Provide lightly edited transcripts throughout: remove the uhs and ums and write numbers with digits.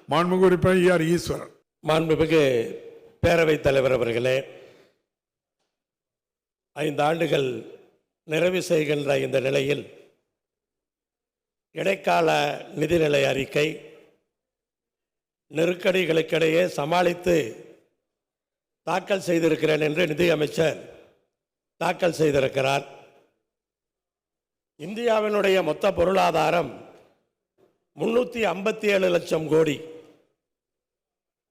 மாண்புமிகு உறுப்பினர் ஆர் ஈஸ்வரன். மாண்புமிகு பேரவைத் தலைவர் அவர்களே, 5 ஆண்டுகள் நிறைவு செய்கின்ற இந்த நிலையில் இடைக்கால நிதிநிலை அறிக்கை நெருக்கடிகளுக்கிடையே சமாளித்து தாக்கல் செய்திருக்கிறேன் என்று நிதியமைச்சர் தாக்கல் செய்திருக்கிறார். இந்தியாவினுடைய மொத்த பொருளாதாரம் 357 லட்சம் கோடி.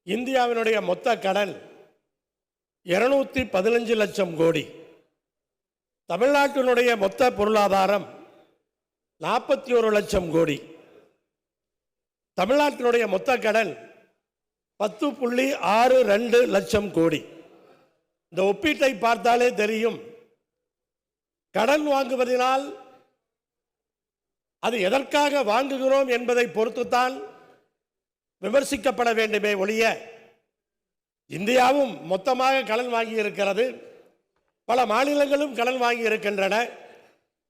இந்தியாவினுடைய மொத்த கடன் 215 லட்சம் கோடி. தமிழ்நாட்டினுடைய மொத்த பொருளாதாரம் 41 லட்சம் கோடி. தமிழ்நாட்டினுடைய மொத்த கடன் 10.62 லட்சம் கோடி. இந்த ஒப்பீட்டை பார்த்தாலே தெரியும், கடன் வாங்குவதனால் அது எதற்காக வாங்குகிறோம் என்பதை பொறுத்துத்தான் விமர்சிக்கப்பட வேண்டுமே ஒழிய, இந்தியாவும் மொத்தமாக கடன் வாங்கி இருக்கிறது, பல மாநிலங்களும் கடன் வாங்கி இருக்கின்றன,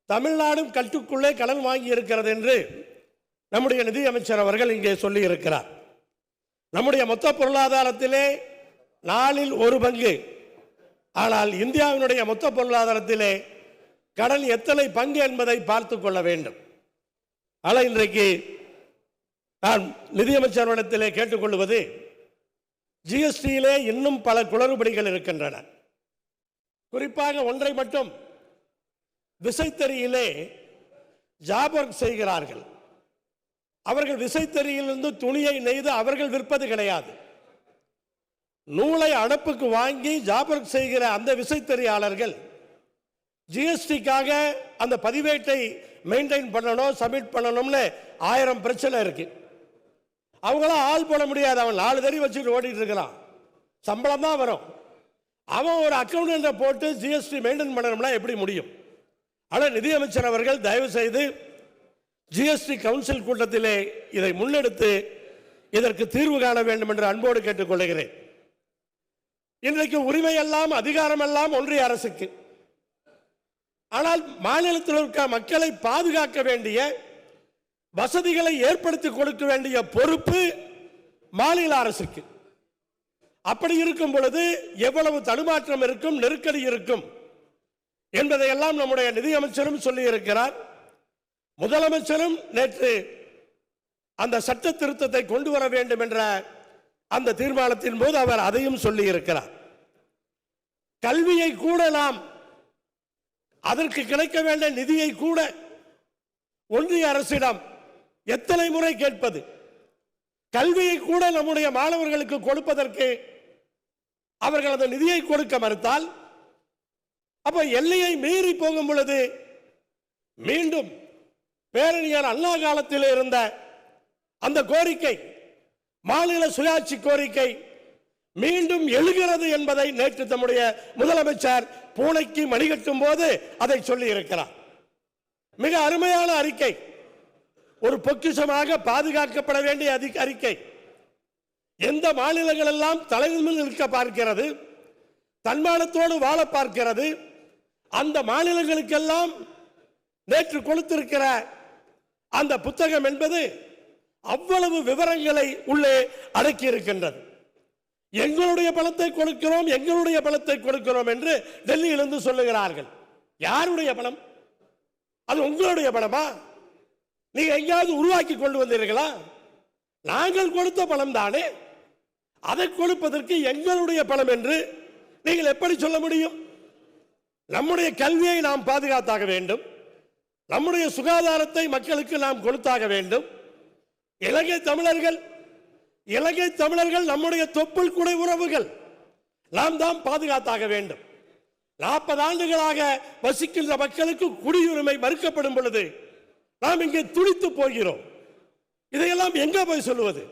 தமிழ்நாடும் கட்டுக்குள்ளே கடன் வாங்கி இருக்கிறது என்று நம்முடைய நிதியமைச்சர் அவர்கள் இங்கே சொல்லி இருக்கிறார். நம்முடைய மொத்த பொருளாதாரத்திலே 1/4 பங்கு. ஆனால் இந்தியாவினுடைய மொத்த பொருளாதாரத்திலே கடன் எத்தனை பங்கு என்பதை பார்த்து கொள்ள வேண்டும். ஆனால் இன்றைக்கு நான் நிதியமைச்சரிடத்திலே கேட்டுக்கொள்வது, ஜிஎஸ்டியிலே இன்னும் பல குளறுபடிகள் இருக்கின்றன. குறிப்பாக ஒன்றை மட்டும், விசைத்தறியிலே ஜாப் ஒர்க் செய்கிறார்கள். அவர்கள் விசைத்தறியிலிருந்து துணியை நெய்து அவர்கள் விற்பது கிடையாது. நூலை அடப்புக்கு வாங்கி ஜாப் ஒர்க் செய்கிற அந்த விசைத்தறியாளர்கள் ஜிஎஸ்டிக்காக அந்த பதிவேட்டை மெயின்டைன் பண்ணணும், சப்மிட் பண்ணணும்னு 1000 பிரச்சனை இருக்கு. அவங்களாம் ஆள் போட முடியாது. அவன் 4 தறி வச்சுட்டு ஓடிட்டு இருக்கிறான், சம்பளம் தான் வரும். அவன் ஒரு அக்கௌண்ட் போட்டு ஜிஎஸ்டி மெயின்டைன் பண்ணணும்னா எப்படி முடியும்? ஆனால் நிதியமைச்சர் அவர்கள் தயவு செய்து ஜிஎஸ்டி கவுன்சில் கூட்டத்திலே இதை முன்னெடுத்து இதற்கு தீர்வு காண வேண்டும் என்று அன்போடு கேட்டுக்கொள்கிறேன். இன்றைக்கு உரிமையெல்லாம் அதிகாரமெல்லாம் ஒன்றிய அரசுக்கு. ஆனால் மாநிலத்தில் இருக்க மக்களை பாதுகாக்க வேண்டிய, வசதிகளை ஏற்படுத்தி கொடுக்க வேண்டிய பொறுப்பு மாநில அரசுக்கு. அப்படி இருக்கும் பொழுது எவ்வளவு தடுமாற்றம் இருக்கும், நெருக்கடி இருக்கும் என்பதையெல்லாம் நம்முடைய நிதியமைச்சரும் சொல்லி இருக்கிறார். முதலமைச்சரும் நேற்று அந்த சட்ட திருத்தத்தை கொண்டு வர வேண்டும் என்ற அந்த தீர்மானத்தின் போது அவர் அதையும் சொல்லி இருக்கிறார். கல்வியை கூட நாம், அதற்கு கிடைக்க வேண்டிய நிதியை கூட ஒன்றிய அரசிடம் எத்தனை முறை கேட்பது? கல்வியை கூட நம்முடைய மாணவர்களுக்கு கொடுப்பதற்கு அவர்கள் அந்த நிதியை கொடுக்க மறுத்தால், அப்ப எல்லையை மீறி போகும் பொழுது மீண்டும் பேரறிஞர் அண்ணா காலத்தில் இருந்த அந்த கோரிக்கை, மாநில சுயாட்சி கோரிக்கை மீண்டும் எழுகிறது என்பதை நேற்று நம்முடைய முதலமைச்சர் பூனைக்கு மணிகட்டும் போது அதை சொல்லி இருக்கிறார். மிக அருமையான அறிக்கை, ஒரு பொக்கிஷமாக பாதுகாக்கப்பட வேண்டிய அறிக்கை. எந்த மாநிலங்கள் எல்லாம் தலைமையில் நிற்க பார்க்கிறது, தன்மானத்தோடு வாழ பார்க்கிறது, அந்த மாநிலங்களுக்கெல்லாம் நேற்று கொடுத்திருக்கிற அந்த புத்தகம் என்பது அவ்வளவு விவரங்களை உள்ளே அடக்கி இருக்கின்றது. எங்களுடைய பணத்தை கொடுக்கிறோம், எங்களுடைய பணத்தை கொடுக்கிறோம் என்று டெல்லியிலிருந்து சொல்லுகிறார்கள். யாருடைய பணம்? அது உங்களுடைய பணமா? நீங்க எங்கேயாவது உருவாக்கி கொண்டு வந்தீர்களா? நாங்கள் கொடுத்த பணம் தானே. அதை கொடுப்பதற்கு எங்களுடைய பணம் என்று நீங்கள் எப்படி சொல்ல முடியும்? நம்முடைய கல்வியை நாம் பாதுகாத்தாக வேண்டும், நம்முடைய சுகாதாரத்தை மக்களுக்கு நாம் கொடுத்தாக வேண்டும். இலங்கை தமிழர்கள் நம்முடைய தொப்புள் குடை உறவுகள், நாம் தான் பாதுகாத்தாக வேண்டும். 40 ஆண்டுகளாக வசிக்கின்ற மக்களுக்கு குடியுரிமை மறுக்கப்படும் பொழுது நாம் இங்கே துடித்து போகிறோம். இதையெல்லாம் எங்க போய் சொல்லுவது?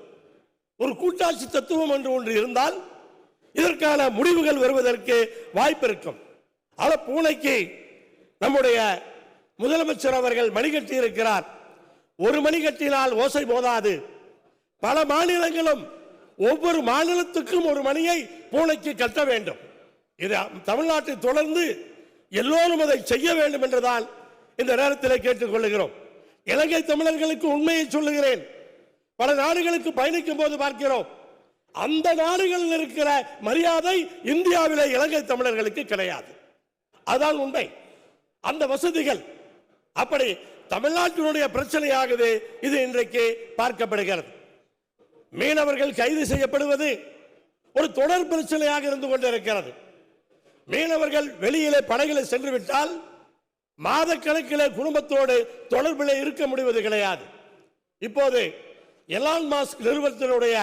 ஒரு கூட்டாட்சி தத்துவம் என்று ஒன்று இருந்தால் இதற்கான முடிவுகள் வருவதற்கு வாய்ப்பு இருக்கும். ஆனா பூனைக்கு நம்முடைய முதலமைச்சர் அவர்கள் மணிகட்டி இருக்கிறார். ஒரு மணி கட்டினால் ஓசை போதாது. பல மாநிலங்களும் ஒவ்வொரு மாநிலத்துக்கும் ஒரு மணியை பூனைக்கு கட்ட வேண்டும். இது தமிழ்நாட்டை தொடர்ந்து எல்லோரும் அதை செய்ய வேண்டும் என்றுதான் இந்த நேரத்தில் கேட்டுக்கொள்கிறோம். இலங்கை தமிழர்களுக்கு உண்மையை சொல்லுகிறேன், பல நாடுகளுக்கு பயணிக்கும் போது பார்க்கிறோம், அந்த நாடுகளில் இருக்கிற மரியாதை இந்தியாவிலே இலங்கை தமிழர்களுக்கு கிடையாது. அதான் உண்மை. அந்த வசதிகள் அப்படி தமிழ்நாட்டினுடைய பிரச்சனையாகவே இது இன்றைக்கு பார்க்கப்படுகிறது. மீனவர்கள் கைது செய்யப்படுவது ஒரு தொடர் பிரச்சனையாக இருந்து கொண்டிருக்கிறது. மீனவர்கள் வெளியிலே படகில் சென்று விட்டால் மாதக்கணக்கிலே குடும்பத்தோடு தொடர்பில் இருக்க முடிவது கிடையாது. இப்போது எலான் மாஸ்க் நிறுவனத்தினுடைய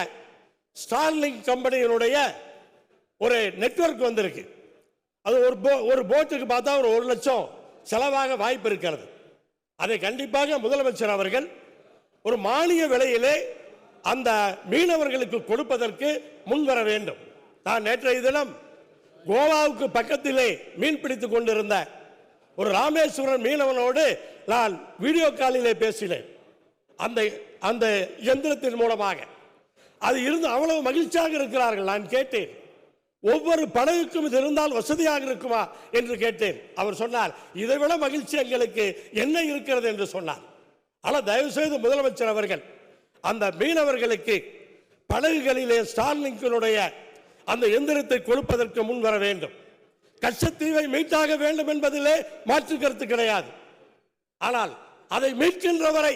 ஸ்டார்லிங்க் கம்பெனியினுடைய ஒரு நெட்வொர்க் வந்திருக்கு. அது ஒரு போட்டுக்கு பார்த்தா ஒரு 1 லட்சம் செலவாக வாய்ப்பு இருக்கிறது. அதை கண்டிப்பாக முதலமைச்சர் அவர்கள் ஒரு மானிய விலையிலே அந்த மீனவர்களுக்கு கொடுப்பதற்கு முன்வர வேண்டும். நான் நேற்றைய தினம் கோவாவுக்கு பக்கத்திலே மீன் பிடித்துக் கொண்டிருந்த ஒரு ராமேஸ்வரன் மீனவனோடு நான் வீடியோ காலிலே பேசினேன். அந்த இயந்திரத்தின் மூலமாக அது இருந்து அவ்வளவு மகிழ்ச்சியாக இருக்கிறார்கள். நான் கேட்டேன், ஒவ்வொரு படகுக்கும் இது இருந்தால் வசதியாக இருக்குமா என்று கேட்டேன். அவர் சொன்னார், இதைவிட மகிழ்ச்சி எங்களுக்கு என்ன இருக்கிறது என்று சொன்னார். ஆனால் தயவு செய்து முதலமைச்சர் அவர்கள் அந்த மீனவர்களுக்கு படகுகளிலே ஸ்டார்லிங்கினுடைய அந்த எந்திரத்தை கொடுப்பதற்கு முன் வர வேண்டும். கச்சத்தீவை மீட்டாக வேண்டும் என்பதிலே மாற்று கருத்து கிடையாது. ஆனால் அதை மீட்கின்ற வரை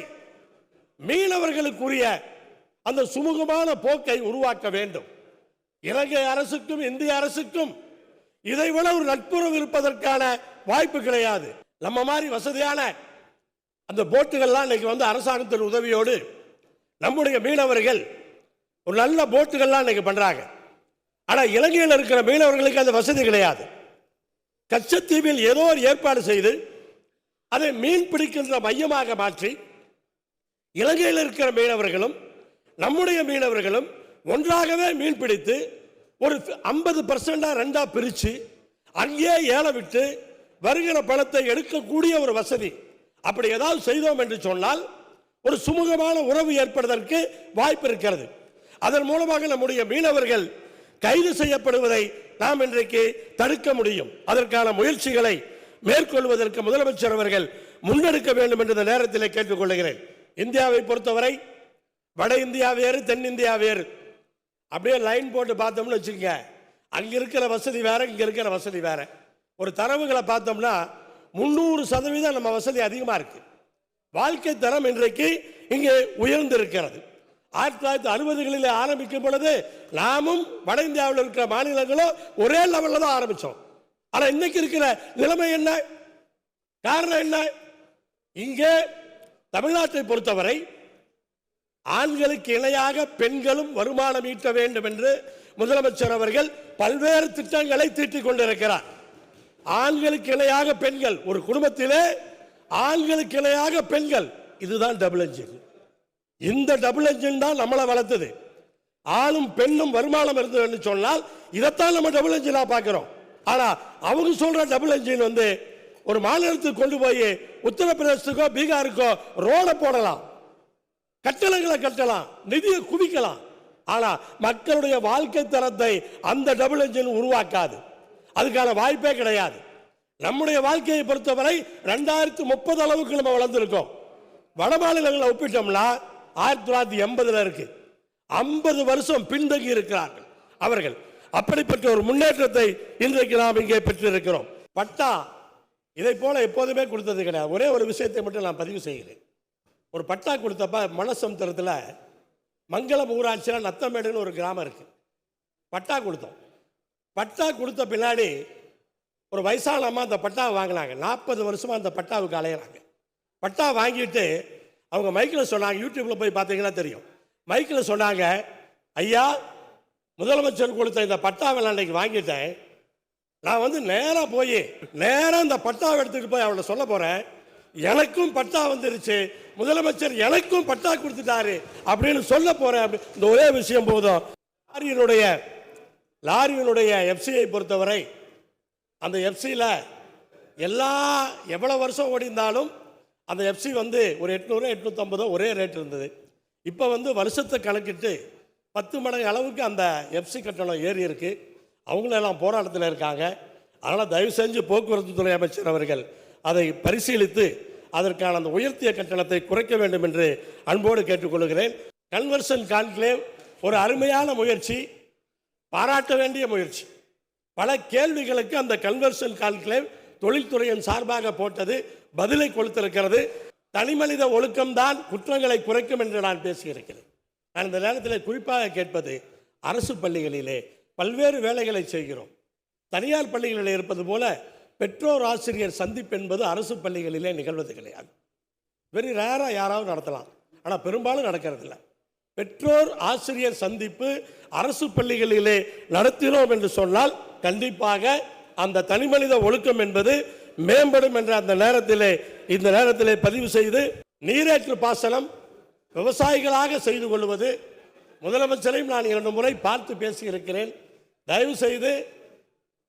மீனவர்களுக்குரிய அந்த சுமூகமான போக்கை உருவாக்க வேண்டும். இலங்கை அரசுக்கும் இந்திய அரசுக்கும் இதைவிட ஒரு நட்புறவு இருப்பதற்கான வாய்ப்பு கிடையாது. நம்ம மாதிரி வசதியான அந்த போட்டுகள்லாம் இன்னைக்கு வந்து அரசாங்கத்தின் உதவியோடு நம்முடைய மீனவர்கள் ஒரு நல்ல போட்டுகள்லாம் இன்னைக்கு பண்றாங்க. ஆனால் இலங்கையில் இருக்கிற மீனவர்களுக்கு அந்த வசதி கிடையாது. கச்சத்தீவில் ஏதோ ஒரு ஏற்பாடு செய்து அதை மீன் பிடிக்கின்ற மையமாக மாற்றி இலங்கையில் இருக்கிற மீனவர்களும் நம்முடைய மீனவர்களும் ஒன்றாகவே மீன் பிடித்து ஒரு 50% ரெண்டா பிரித்து அங்கேயே ஏல விட்டு வருகிற பணத்தை எடுக்கக்கூடிய ஒரு வசதி அப்படி ஏதாவது செய்தோம் என்று சொன்னால் ஒரு சுமூகமான உறவு ஏற்படுவதற்கு வாய்ப்பு இருக்கிறது. அதன் மூலமாக நம்முடைய மீனவர்கள் கைது செய்யப்படுவதை நாம் இன்றைக்கு தடுக்க முடியும். அதற்கான முயற்சிகளை மேற்கொள்வதற்கு முதலமைச்சர் அவர்கள் முன்னெடுக்க வேண்டும் என்ற நேரத்தில் கேட்டுக்கொள்கிறேன். இந்தியாவை பொறுத்தவரை வட இந்தியா வேறு, தென்னிந்தியா வேறு. அப்படியே லைன் போட்டு பார்த்தோம்னு வச்சுக்கோங்க, அங்க இருக்கிற வசதி வேற, இங்க இருக்கிற வசதி வேற. ஒரு தரவுகளை பார்த்தோம்னா 300% நம்ம வசதி அதிகமாக இருக்கு. வாழ்க்கை தரம் இன்றைக்கு இங்கே உயர்ந்திருக்கிறது. 1960களில் ஆரம்பிக்கும் பொழுது நாமும் வட இந்தியாவில் இருக்கிற மாநிலங்களும் ஒரே லெவலில் தான் ஆரம்பித்தோம். ஆனால் இன்னைக்கு இருக்கிற நிலைமை என்ன? காரணம் என்ன? இங்கே தமிழ்நாட்டை பொறுத்தவரை ஆண்களுக்கு இணையாக பெண்களும் வருமானம் ஈட்ட வேண்டும் என்று முதலமைச்சர் அவர்கள் பல்வேறு திட்டங்களை தீட்டிக் கொண்டிருக்கிறார். ஆண்களுக்கு இணையாக பெண்கள், ஒரு குடும்பத்திலே ஆண்களுக்கு இணையாக பெண்கள், இதுதான் டபுள் என்ஜின். இந்த டபுள் என்ஜின் தான் நம்மளை வளர்த்தது. ஆணும் பெண்ணும் வருமானம் இருந்தது சொன்னால் இதைத்தான் நம்ம டபுள் என்ஜினா பார்க்கிறோம். ஆனா அவங்க சொல்ற டபுள் என்ஜின் வந்து ஒரு மாநிலத்துக்கு கொண்டு போய் உத்தரப்பிரதேசத்துக்கோ பீகாருக்கோ ரோட போடலாம், கட்டளங்களை கட்டலாம், நிதியை குவிக்கலாம். ஆனா மக்களுடைய வாழ்க்கை தரத்தை அந்த டபுள் என்ஜின் உருவாக்காது. அதுக்கான வாய்ப்பே கிடையாது. நம்முடைய வாழ்க்கையை பொறுத்தவரை 2030 அளவுக்கு நம்ம வளர்ந்துருக்கோம். வட மாநிலங்களை ஒப்பிட்டோம்னா 1980 இருக்கு. 50 வருஷம் பின்தங்கி இருக்கிறார்கள் அவர்கள். அப்படிப்பட்ட ஒரு முன்னேற்றத்தை இன்றைக்கு நாம் இங்கே பெற்றிருக்கிறோம். பட்டா இதை போல எப்போதுமே கொடுத்தது கிடையாது. ஒரே ஒரு விஷயத்தை மட்டும் நான் பதிவு செய்கிறேன். ஒரு பட்டா கொடுத்தப்ப மணசமுத்திரத்தில் மங்களம் ஊராட்சியில் நத்தமேடுன்னு ஒரு கிராமம் இருக்கு. பட்டா கொடுத்தோம். பட்டா கொடுத்த பின்னாடி ஒரு வயசான அம்மா அந்த பட்டாவை வாங்கினாங்க. 40 வருஷமா அந்த பட்டாவுக்கு அலையிறாங்க. பட்டா வாங்கிட்டு அவங்க மைக்கில் சொன்னாங்க, யூடியூப்ல போய் பார்த்தீங்கன்னா தெரியும். மைக்கில் சொன்னாங்க, ஐயா முதலமைச்சர் கொடுத்த இந்த பட்டாவை நான் அன்றைக்கு வாங்கிட்டேன். நான் வந்து நேராக போய் இந்த பட்டாவை எடுத்துகிட்டு போய் அவளை சொல்ல போகிறேன், எனக்கும் பட்டா வந்துருச்சு, முதலமைச்சர் எனக்கும் பட்டா கொடுத்துட்டாரு அப்படின்னு சொல்ல போகிறேன். இந்த ஒரே விஷயம் போதும். லாரியினுடைய எஃப்சியை பொறுத்தவரை அந்த எஃப்சியில் எவ்வளோ வருஷம் ஓடிந்தாலும் அந்த எஃப்சி வந்து ஒரு 800 850 ஒரே ரேட் இருந்தது. இப்போ வந்து வருஷத்தை கணக்கிட்டு 10 மடங்கு அளவுக்கு அந்த எஃப்சி கட்டணம் ஏறி இருக்கு. அவங்களெல்லாம் போராட்டத்தில் இருக்காங்க. அதனால் தயவு செஞ்சு போக்குவரத்து துறை அமைச்சர் அவர்கள் அதை பரிசீலித்து அதற்கான அந்த உயர்த்திய கட்டணத்தை குறைக்க வேண்டும் என்று அன்போடு கேட்டுக்கொள்கிறேன். கன்வர்ஷன் கான்க்ளேவ் ஒரு அருமையான முயற்சி, பாராட்ட வேண்டிய முயற்சி. பல கேள்விகளுக்கு அந்த கன்வர்ஷன் கான்க்ளேவ் தொழில்துறையின் சார்பாக போட்டது பதிலை கொடுத்திருக்கிறது. தனிமனித ஒழுக்கம்தான் குற்றங்களை குறைக்கும் என்று நான் பேசியிருக்கிறேன். நான் இந்த நேரத்தில் குறிப்பாக கேட்பது, அரசு பள்ளிகளிலே பல்வேறு வேலைகளை செய்கிறோம். தனியார் பள்ளிகளில் இருப்பது போல பெற்றோர் ஆசிரியர் சந்திப்பு என்பது அரசு பள்ளிகளிலே நிகழ்வது கிடையாது. வெரி ரேராக யாராவது நடத்தலாம், ஆனால் பெரும்பாலும் நடக்கிறதில்ல. பெற்றோர் ஆசிரியர் சந்திப்பு அரசு பள்ளிகளிலே நடத்தினோம் என்று சொன்னால் கண்டிப்பாக அந்த தனிமனித ஒழுக்கம் என்பது மேம்படும் என்ற இந்த நேரத்திலே பதிவு செய்து, நீரேற்று பாசனம் விவசாயிகளாக செய்து கொள்வது, முதலமைச்சரையும் நான் 2 முறை பார்த்து பேசியிருக்கிறேன். தயவு செய்து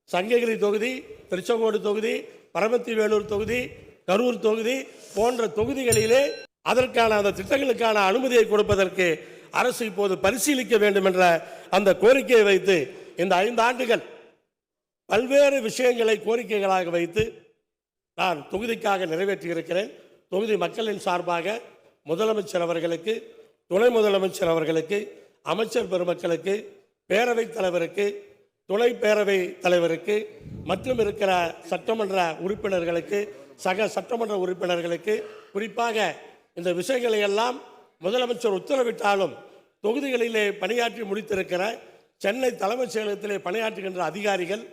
சங்ககிரி தொகுதி, திருச்செங்கோடு தொகுதி, பரமத்தி வேலூர் தொகுதி, கரூர் தொகுதி போன்ற தொகுதிகளிலே அதற்கான அந்த திட்டங்களுக்கான அனுமதியை கொடுப்பதற்கு அரசு இப்போது பரிசீலிக்க வேண்டும் என்ற அந்த கோரிக்கையை வைத்து இந்த 5 ஆண்டுகள் பல்வேறு விஷயங்களை கோரிக்கைகளாக வைத்து நான் தொகுதிக்காக நிறைவேற்றியிருக்கிறேன். தொகுதி மக்களின் சார்பாக முதலமைச்சர் அவர்களுக்கு, துணை முதலமைச்சர் அவர்களுக்கு, அமைச்சர் பெருமக்களுக்கு, பேரவைத் தலைவருக்கு, துணை பேரவை தலைவருக்கு மற்றும் இருக்கிற சட்டமன்ற உறுப்பினர்களுக்கு, சக சட்டமன்ற உறுப்பினர்களுக்கு, குறிப்பாக இந்த விஷயங்களை எல்லாம் முதலமைச்சர் உத்தரவிட்டாலும் தொகுதிகளிலே பணியாற்றி முடித்திருக்கிற சென்னை தலைமைச் செயலகத்திலே பணியாற்றுகின்ற அதிகாரிகள்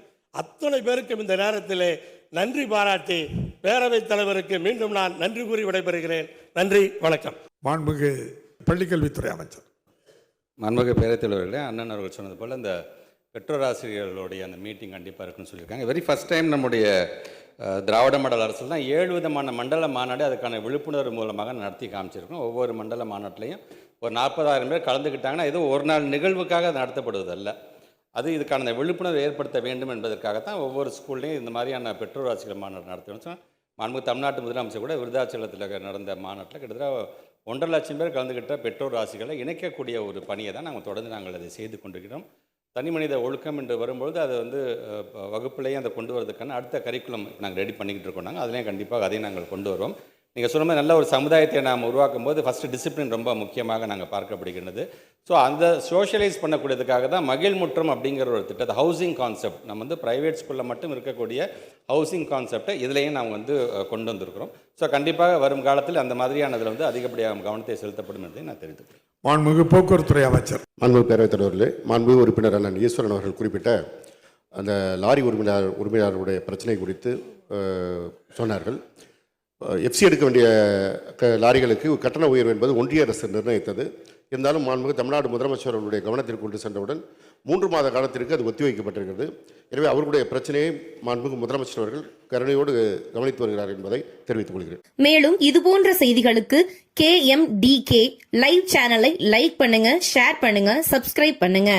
அத்தனை பேருக்கும் இந்த நேரத்திலே நன்றி பாராட்டி பேரவைத் தலைவருக்கு மீண்டும் நான் நன்றி கூறி விடைபெறுகிறேன். நன்றி, வணக்கம். மாண்புமிகு பள்ளிக்கல்வித்துறை அமைச்சர். மாண்புமிகு பேரவைத் தலைவர்களே, அண்ணன் அவர்கள் சொன்னது போல் இந்த பெற்றோர் ஆசிரியர்களுடைய அந்த மீட்டிங் கண்டிப்பாக இருக்குன்னு சொல்லியிருக்காங்க. வெரி ஃபஸ்ட் டைம் நம்முடைய திராவிட மாடல் அரசில் தான் 7 விதமான மண்டல மாநாடு அதுக்கான விழிப்புணர்வு மூலமாக நடத்தி காமிச்சிருக்கோம். ஒவ்வொரு மண்டல மாநாட்டிலையும் ஒரு 40,000 பேர் கலந்துக்கிட்டாங்கன்னா இது ஒரு நாள் நிகழ்வுக்காக அது நடத்தப்படுவதல்ல. அது இதுக்கான அந்த விழிப்புணர்வு ஏற்படுத்த வேண்டும் என்பதற்காகத்தான் ஒவ்வொரு ஸ்கூல்லையும் இந்த மாதிரியான பெற்றோர் ஆசிரியர் மாநாடு நடத்தணும். மாண்புமிகு தமிழ்நாட்டு முதலமைச்சர் கூட விருதாச்சலத்தில் நடந்த மாநாட்டில் கிட்டத்தட்ட 1.5 லட்சம் பேர் கலந்துக்கிட்ட பெற்றோர் ஆசிரியர்களை இணைக்கக்கூடிய ஒரு பணியை தான் நாங்கள் அதை செய்து கொண்டிருக்கிறோம். தனி மனித ஒழுக்கம் என்று வரும்பொழுது அது வகுப்புலேயும் அதை கொண்டு வரதுக்கான அடுத்த கரிக்குலம் நாங்கள் ரெடி பண்ணிக்கிட்டு இருக்கோம். அதுலேயும் கண்டிப்பாக அதையும் நாங்கள் கொண்டு வருவோம். நீங்கள் சொன்ன மாதிரி நல்ல ஒரு சமுதாயத்தை நாம் உருவாக்கும் போது ஃபஸ்ட்டு டிசிப்ளின் ரொம்ப முக்கியமாக நாங்கள் பார்க்கப்படுகின்றது. ஸோ அந்த சோஷியலைஸ் பண்ணக்கூடியதுக்காக தான் மகிழ் முற்றம் அப்படிங்கிற ஒரு திட்டத்தை, ஹவுசிங் கான்செப்ட், நம்ம ப்ரைவேட் ஸ்கூலில் மட்டும் இருக்கக்கூடிய ஹவுசிங் கான்செப்டை இதுலேயும் நாம் கொண்டு வந்திருக்கிறோம். ஸோ கண்டிப்பாக வரும் காலத்தில் அந்த மாதிரியானதில் அதிகப்படியாக கவனத்தை செலுத்தப்படும் என்பதை நான் தெரிவித்துக்கிறேன். மாண்புமிகு போக்குவரத்துறை அமைச்சர். மாண்புமிகு பேரவைத் தலைவர்களே, மாண்புமிகு உறுப்பினர் அண்ணன் ஈஸ்வரன் அவர்கள் குறிப்பிட்ட அந்த லாரி உரிமையாளருடைய பிரச்சனை குறித்து சொன்னார்கள். எஃப்சி எடுக்க வேண்டிய லாரிகளுக்கு கட்டண உயர்வு என்பது ஒன்றிய அரசு நிர்ணயித்தது. இருந்தாலும் மாண்புமிகு தமிழ்நாடு முதலமைச்சர் அவர்களுடைய கவனத்திற்கு கொண்டு சென்றவுடன் 3 மாத காலத்திற்கு அது ஒத்திவைக்கப்பட்டிருக்கிறது. எனவே அவர்களுடைய பிரச்சனையை மாண்புமிகு முதலமைச்சர் அவர்கள் கருணையோடு கவனித்து வருகிறார் என்பதை தெரிவித்துக் கொள்கிறேன். மேலும் இதுபோன்ற செய்திகளுக்கு KMDK லைவ் சேனலை லைக் பண்ணுங்க, ஷேர் பண்ணுங்க, சப்ஸ்கிரைப் பண்ணுங்க.